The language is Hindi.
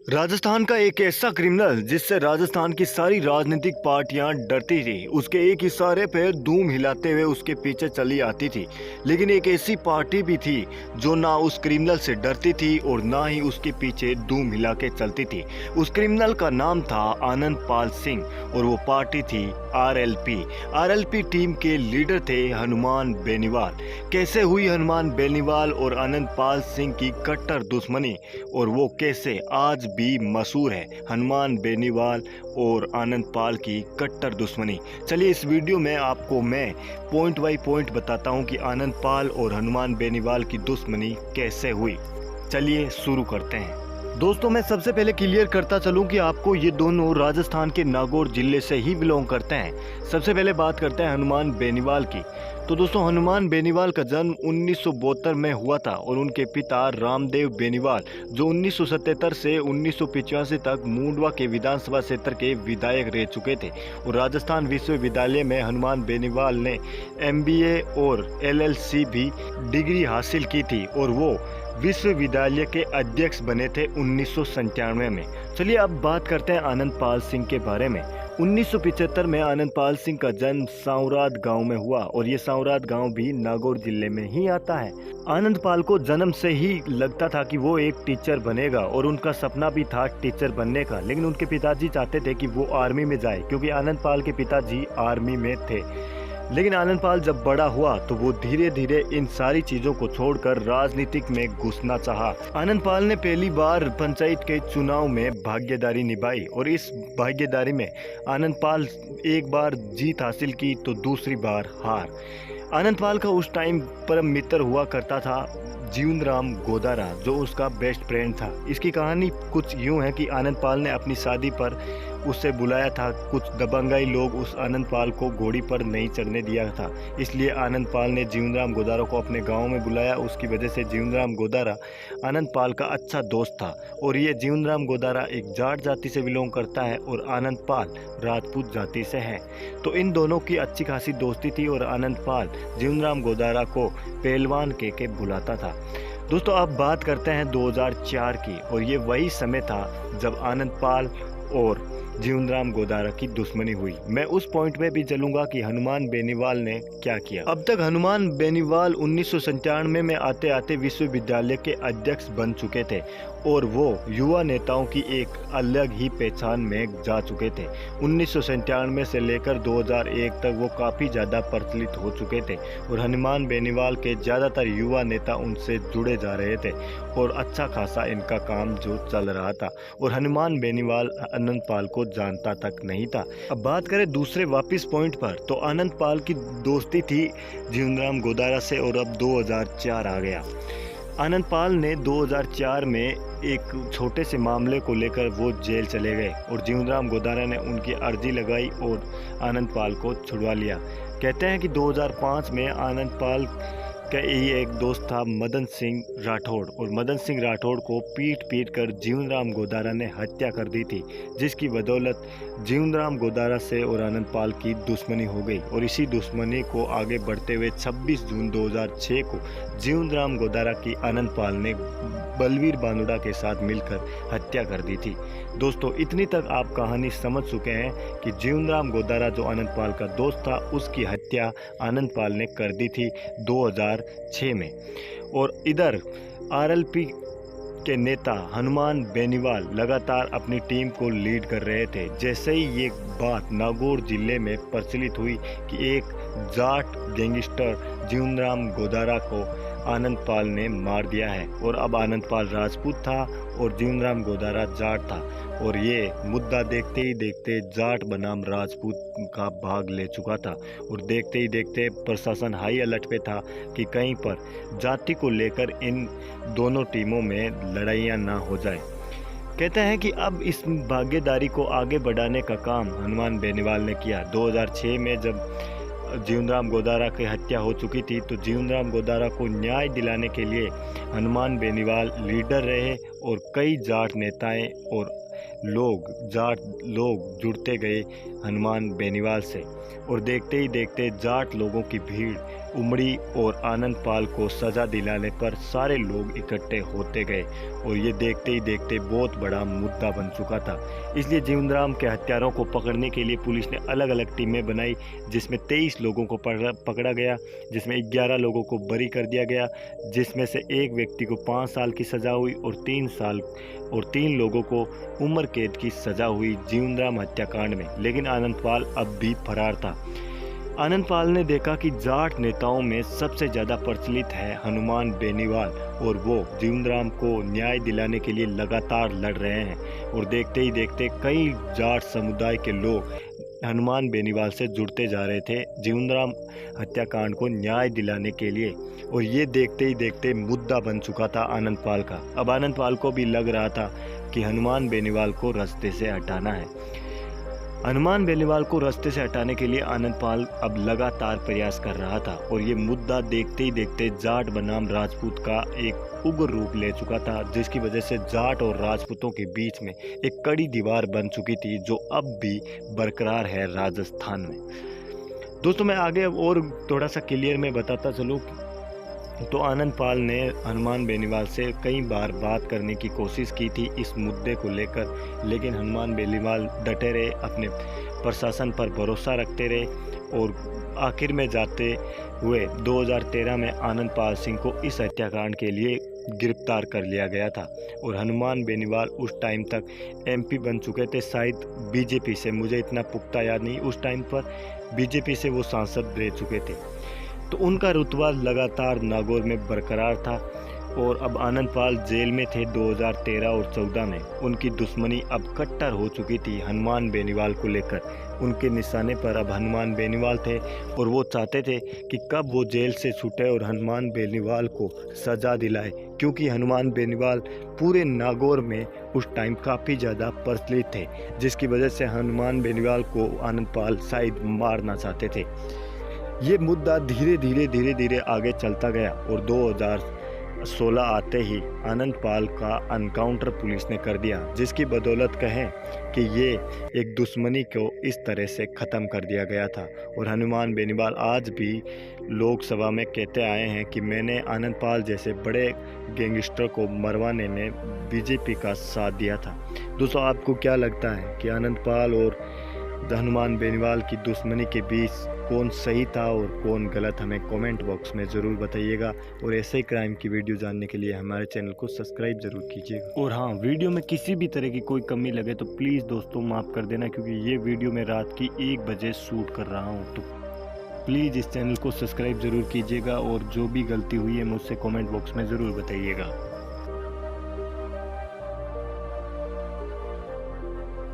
राजस्थान का एक ऐसा क्रिमिनल जिससे राजस्थान की सारी राजनीतिक पार्टियां डरती थी। उसके एक इशारे पे धूम हिलाते हुए उसके पीछे चली आती थी। लेकिन एक ऐसी पार्टी भी थी जो ना उस क्रिमिनल से डरती थी और ना ही उसके पीछे धूम हिला के चलती थी। उस क्रिमिनल का नाम था आनंद पाल सिंह और वो पार्टी थी आरएलपी। आरएलपी टीम के लीडर थे हनुमान बेनीवाल। कैसे हुई हनुमान बेनीवाल और आनंद पाल सिंह की कट्टर दुश्मनी और वो कैसे आज भी मशहूर है हनुमान बेनीवाल और आनंद पाल की कट्टर दुश्मनी। चलिए इस वीडियो में आपको मैं पॉइंट बाई पॉइंट बताता हूं कि आनंद पाल और हनुमान बेनीवाल की दुश्मनी कैसे हुई। चलिए शुरू करते हैं। दोस्तों मैं सबसे पहले क्लियर करता चलूं कि आपको ये दोनों राजस्थान के नागौर जिले से ही बिलोंग करते हैं। सबसे पहले बात करते हैं हनुमान बेनीवाल की। तो दोस्तों हनुमान बेनीवाल का जन्म 1972 में हुआ था और उनके पिता रामदेव बेनीवाल जो 1977 से 1985 तक मूंडवा के विधानसभा क्षेत्र के विधायक रह चुके थे और राजस्थान विश्वविद्यालय में हनुमान बेनीवाल ने एमबीए और एलएलसी भी डिग्री हासिल की थी और वो विश्वविद्यालय के अध्यक्ष बने थे 1997 में। चलिए अब बात करते हैं आनंद पाल सिंह के बारे में। 1975 में आनंद पाल सिंह का जन्म सांवराद गांव में हुआ और ये सांवराद गांव भी नागौर जिले में ही आता है। आनंद पाल को जन्म से ही लगता था कि वो एक टीचर बनेगा और उनका सपना भी था टीचर बनने का, लेकिन उनके पिताजी चाहते थे कि वो आर्मी में जाए क्योंकि आनंद पाल के पिताजी आर्मी में थे। लेकिन आनंद पाल जब बड़ा हुआ तो वो धीरे धीरे इन सारी चीजों को छोड़कर राजनीतिक में घुसना चाहा। आनंद पाल ने पहली बार पंचायत के चुनाव में भागीदारी निभाई और इस भागीदारी में आनंद पाल एक बार जीत हासिल की तो दूसरी बार हार। आनंद पाल का उस टाइम परम मित्र हुआ करता था जीवनराम गोदारा जो उसका बेस्ट फ्रेंड था। इसकी कहानी कुछ यूं है कि आनंद पाल ने अपनी शादी पर उससे बुलाया था। कुछ दबंगाई लोग उस आनंद पाल को घोड़ी पर नहीं चढ़ने दिया था, इसलिए आनंद पाल ने जीवनराम गोदारा को अपने गांव में बुलाया। उसकी वजह से जीवनराम गोदारा आनंद पाल का अच्छा दोस्त था और ये जीवनराम गोदारा एक जाट जाति से बिलोंग करता है और आनंद पाल राजपूत जाति से है। तो इन दोनों की अच्छी खासी दोस्ती थी और आनंद पाल जीवनराम गोदारा को पहलवान के बुलाता था। दोस्तों अब बात करते हैं 2004 की और ये वही समय था जब आनंद पाल और जीवनराम गोदारा की दुश्मनी हुई। मैं उस पॉइंट में भी चलूंगा कि हनुमान बेनीवाल ने क्या किया। अब तक हनुमान बेनीवाल 1997 में आते आते विश्वविद्यालय के अध्यक्ष बन चुके थे और वो युवा नेताओं की एक अलग ही पहचान में जा चुके थे। 1997 से लेकर 2001 तक वो काफ़ी ज़्यादा प्रचलित हो चुके थे और हनुमान बेनीवाल के ज़्यादातर युवा नेता उनसे जुड़े जा रहे थे और अच्छा खासा इनका काम जो चल रहा था और हनुमान बेनीवाल आनंद पाल को जानता तक नहीं था। अब बात करें दूसरे वापिस पॉइंट पर तो आनंद पाल की दोस्ती थी जीवनराम गोदारा से और अब 2004 आ गया। आनंद पाल ने 2004 में एक छोटे से मामले को लेकर वो जेल चले गए और जीवनराम गोदारा ने उनकी अर्जी लगाई और आनंद पाल को छुड़वा लिया। कहते हैं कि 2005 में आनंद पाल का ही एक दोस्त था मदन सिंह राठौड़ और मदन सिंह राठौड़ को पीट कर जीवनराम गोदारा ने हत्या कर दी थी, जिसकी बदौलत जीवनराम गोदारा से और आनंद पाल की दुश्मनी हो गई और इसी दुश्मनी को आगे बढ़ते हुए 26 जून 2006 को जीवनराम गोदारा की आनंद पाल ने बलवीर बानुड़ा के साथ मिलकर हत्या कर दी थी। दोस्तों इतनी तक आप कहानी समझ चुके हैं कि जीवनराम गोदारा जो आनंद पाल का दोस्त था उसकी हत्या आनंद पाल ने कर दी थी 2006 में। और इधर आरएलपी के नेता हनुमान बेनीवाल लगातार अपनी टीम को लीड कर रहे थे। जैसे ही ये बात नागौर जिले में प्रचलित हुई कि एक जाट गैंगस्टर जीवनराम गोदारा को आनंद पाल ने मार दिया है और अब आनंद पाल राजपूत था और जीवनराम गोदारा जाट था और ये मुद्दा देखते ही देखते जाट बनाम राजपूत का भाग ले चुका था और देखते ही देखते प्रशासन हाई अलर्ट पे था कि कहीं पर जाति को लेकर इन दोनों टीमों में लड़ाइयाँ ना हो जाए। कहते हैं कि अब इस भागीदारी को आगे बढ़ाने का काम हनुमान बेनीवाल ने किया। 2006 में जब जीवनराम गोदारा की हत्या हो चुकी थी तो जीवनराम गोदारा को न्याय दिलाने के लिए हनुमान बेनीवाल लीडर रहे और कई जाट नेताएं और जाट लोग जुड़ते गए हनुमान बेनीवाल से, और देखते ही देखते जाट लोगों की भीड़ उमड़ी और आनंदपाल को सज़ा दिलाने पर सारे लोग इकट्ठे होते गए और ये देखते ही देखते बहुत बड़ा मुद्दा बन चुका था। इसलिए जीवनराम के हत्यारों को पकड़ने के लिए पुलिस ने अलग अलग टीमें बनाई, जिसमें 23 लोगों को पकड़ा गया, जिसमें 11 लोगों को बरी कर दिया गया, जिसमें से एक व्यक्ति को 5 साल की सज़ा हुई और 3 लोगों को उम्र कैद की सज़ा हुई जीवनराम हत्याकांड में। लेकिन आनंदपाल अब भी फरार था। आनंदपाल ने देखा कि जाट नेताओं में सबसे ज़्यादा प्रचलित है हनुमान बेनीवाल और वो जीवनराम को न्याय दिलाने के लिए लगातार लड़ रहे हैं, और देखते ही देखते कई जाट समुदाय के लोग हनुमान बेनीवाल से जुड़ते जा रहे थे जीवनराम हत्याकांड को न्याय दिलाने के लिए, और ये देखते ही देखते मुद्दा बन चुका था आनंदपाल का। अब आनंदपाल को भी लग रहा था कि हनुमान बेनीवाल को रास्ते से हटाना है। हनुमान बेनीवाल को रास्ते से हटाने के लिए आनंदपाल अब लगातार प्रयास कर रहा था, और ये मुद्दा देखते ही देखते जाट बनाम राजपूत का एक उग्र रूप ले चुका था, जिसकी वजह से जाट और राजपूतों के बीच में एक कड़ी दीवार बन चुकी थी जो अब भी बरकरार है राजस्थान में। दोस्तों, मैं आगे और थोड़ा सा क्लियर में बताता चलूँ तो आनंदपाल ने हनुमान बेनीवाल से कई बार बात करने की कोशिश की थी इस मुद्दे को लेकर, लेकिन हनुमान बेनीवाल डटे रहे, अपने प्रशासन पर भरोसा रखते रहे, और आखिर में जाते हुए 2013 में आनंदपाल सिंह को इस हत्याकांड के लिए गिरफ्तार कर लिया गया था। और हनुमान बेनीवाल उस टाइम तक एमपी बन चुके थे, शायद बीजेपी से, मुझे इतना पुख्ता याद नहीं, उस टाइम पर बीजेपी से वो सांसद रह चुके थे, तो उनका रुतबा लगातार नागौर में बरकरार था। और अब आनंदपाल जेल में थे 2013 और 14 में। उनकी दुश्मनी अब कट्टर हो चुकी थी हनुमान बेनीवाल को लेकर। उनके निशाने पर अब हनुमान बेनीवाल थे, और वो चाहते थे कि कब वो जेल से छूटे और हनुमान बेनीवाल को सज़ा दिलाए, क्योंकि हनुमान बेनीवाल पूरे नागौर में उस टाइम काफ़ी ज़्यादा प्रचलित थे, जिसकी वजह से हनुमान बेनीवाल को आनंदपाल शायद मारना चाहते थे। ये मुद्दा धीरे धीरे आगे चलता गया, और 2016 आते ही आनंदपाल का एनकाउंटर पुलिस ने कर दिया, जिसकी बदौलत कहें कि ये एक दुश्मनी को इस तरह से ख़त्म कर दिया गया था। और हनुमान बेनीवाल आज भी लोकसभा में कहते आए हैं कि मैंने आनंदपाल जैसे बड़े गैंगस्टर को मरवाने में बीजेपी का साथ दिया था। दोस्तों, आपको क्या लगता है कि आनंदपाल और हनुमान बेनीवाल की दुश्मनी के बीच कौन सही था और कौन गलत? हमें कमेंट बॉक्स में ज़रूर बताइएगा, और ऐसे ही क्राइम की वीडियो जानने के लिए हमारे चैनल को सब्सक्राइब ज़रूर कीजिएगा। और हाँ, वीडियो में किसी भी तरह की कोई कमी लगे तो प्लीज़ दोस्तों माफ़ कर देना, क्योंकि ये वीडियो मैं रात की 1 बजे शूट कर रहा हूँ। तो प्लीज़ इस चैनल को सब्सक्राइब ज़रूर कीजिएगा, और जो भी गलती हुई है मुझसे कमेंट बॉक्स में ज़रूर बताइएगा।